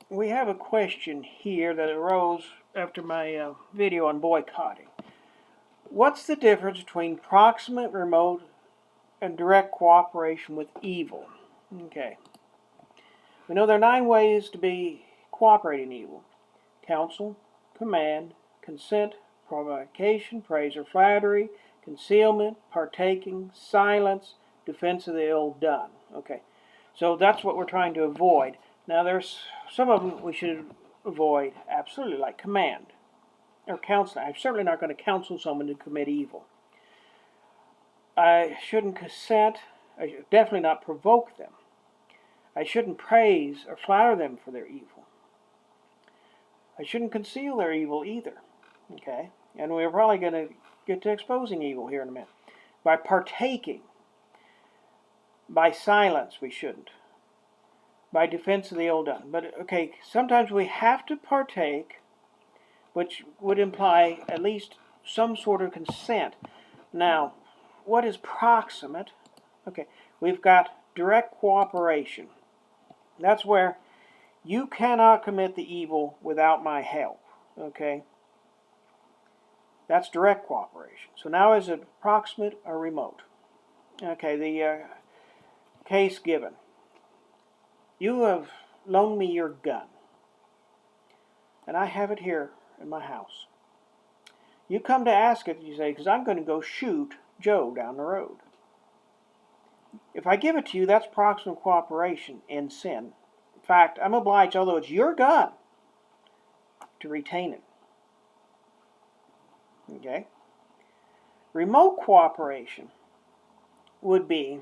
we have a question here that arose after my video on boycotting. What's the difference between proximate, remote, and direct cooperation with evil? Okay. We know there are 9 ways to be cooperating evil: counsel, command, consent, provocation, praise or flattery, concealment, partaking, silence, defense of the ill done. Okay. So that's what we're trying to avoid. Now there's some of them we should avoid absolutely, like command or counseling. I'm certainly not going to counsel someone to commit evil. I shouldn't consent. I should definitely not provoke them. I shouldn't praise or flatter them for their evil. I shouldn't conceal their evil either. Okay? And we're probably going to get to exposing evil here in a minute. By partaking, by silence, we shouldn't. By defense of the ill done. But, okay, sometimes we have to partake, which would imply at least some sort of consent. Now, what is proximate? Okay, we've got direct cooperation. That's where you cannot commit the evil without my help. Okay? That's direct cooperation. So now is it proximate or remote? Okay, the case given. You have loaned me your gun, and I have it here in my house. You come to ask it, you say, because I'm going to go shoot Joe down the road. If I give it to you, that's proximate cooperation in sin. In fact, I'm obliged, although it's your gun, to retain it. Okay? Remote cooperation would be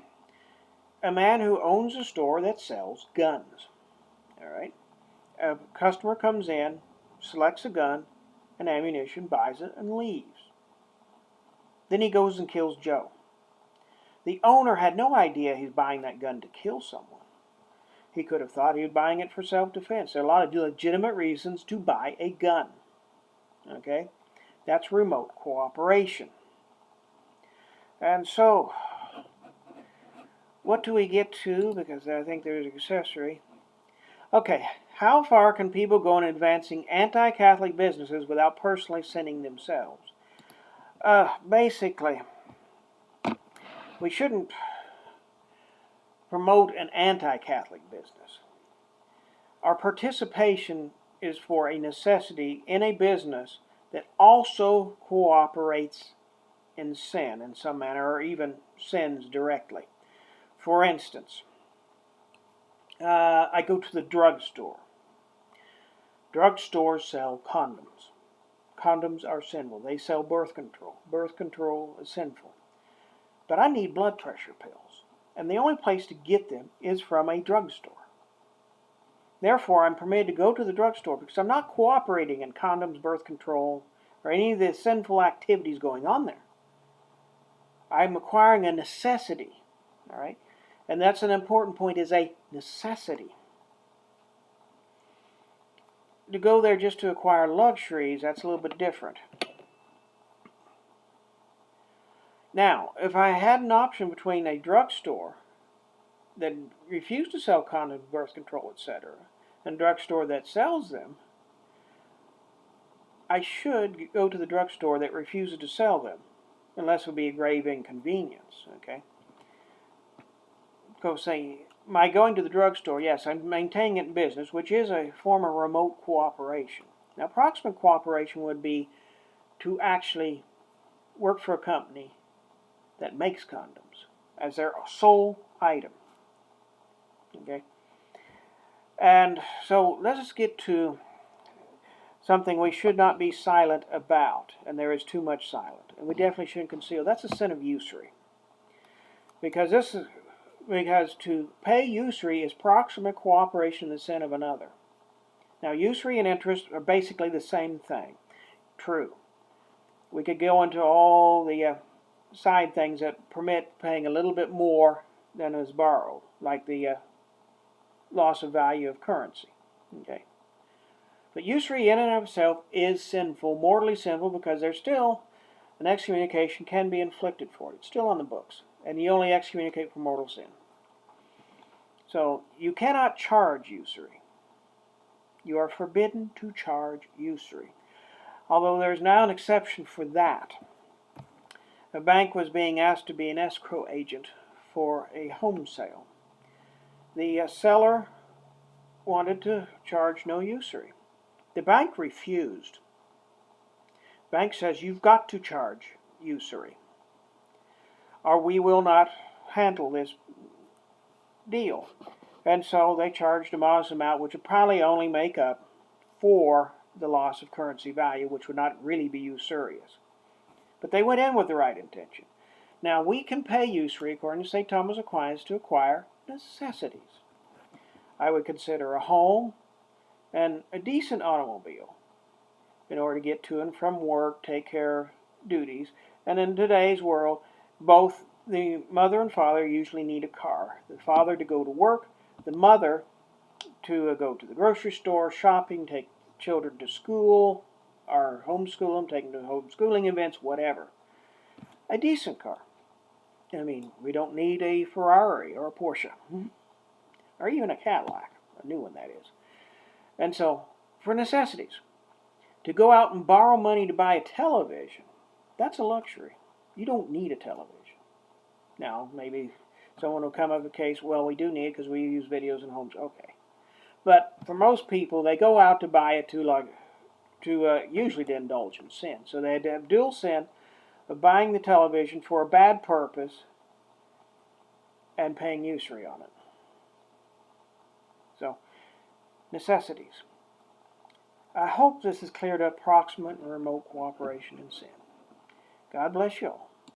a man who owns a store that sells guns. All right? A customer comes in, selects a gun and ammunition, buys it, and leaves. Then he goes and kills Joe. The owner had no idea he's buying that gun to kill someone. He could have thought he was buying it for self-defense. There are a lot of legitimate reasons to buy a gun. Okay? That's remote cooperation. And so, what do we get to? Because I think there's an accessory. Okay, how far can people go in advancing anti-Catholic businesses without personally sinning themselves? Basically, we shouldn't promote an anti-Catholic business. Our participation is for a necessity in a business that also cooperates in sin in some manner, or even sins directly. For instance, I go to the drugstore. Drugstores sell condoms. Condoms are sinful. They sell birth control. Birth control is sinful. But I need blood pressure pills, and the only place to get them is from a drugstore. Therefore, I'm permitted to go to the drugstore because I'm not cooperating in condoms, birth control, or any of the sinful activities going on there. I'm acquiring a necessity, all right? And that's an important point, is a necessity. To go there just to acquire luxuries, that's a little bit different. Now, if I had an option between a drugstore that refused to sell condoms, birth control, etc., and a drugstore that sells them, I should go to the drugstore that refuses to sell them, unless it would be a grave inconvenience, okay? Go say, my going to the drugstore, yes, I'm maintaining it in business, which is a form of remote cooperation. Now, proximate cooperation would be to actually work for a company that makes condoms as their sole item. Okay? And so let us get to something we should not be silent about, and there is too much silent. And we definitely shouldn't conceal. That's the sin of usury. Because to pay usury is proximate cooperation in the sin of another. Now, usury and interest are basically the same thing. True. We could go into all the side things that permit paying a little bit more than is borrowed, like the loss of value of currency. Okay. But usury in and of itself is sinful, mortally sinful, because there's still an excommunication can be inflicted for it. It's still on the books, and you only excommunicate for mortal sin. So you cannot charge usury. You are forbidden to charge usury. Although there is now an exception for that. A bank was being asked to be an escrow agent for a home sale. The seller wanted to charge no usury. The bank refused. The bank says, you've got to charge usury, or we will not handle this deal. And so they charged a modest amount, which would probably only make up for the loss of currency value, which would not really be usurious. But they went in with the right intention. Now, we can pay usury, according to St. Thomas Aquinas, to acquire necessities. I would consider a home and a decent automobile in order to get to and from work, take care of duties. And in today's world, both the mother and father usually need a car. The father to go to work, the mother to go to the grocery store, shopping, take children to school, or homeschool them, take them to homeschooling events, whatever. A decent car. I mean, we don't need a Ferrari or a Porsche, or even a Cadillac, a new one that is. And so, for necessities, to go out and borrow money to buy a television, that's a luxury. You don't need a television. Now, maybe someone will come up with a case, well, we do need it because we use videos in homes. Okay. But for most people, they go out to buy it usually to indulge in sin. So they had to have dual sin of buying the television for a bad purpose and paying usury on it. So, necessities. I hope this has cleared up proximate and remote cooperation in sin. God bless you all.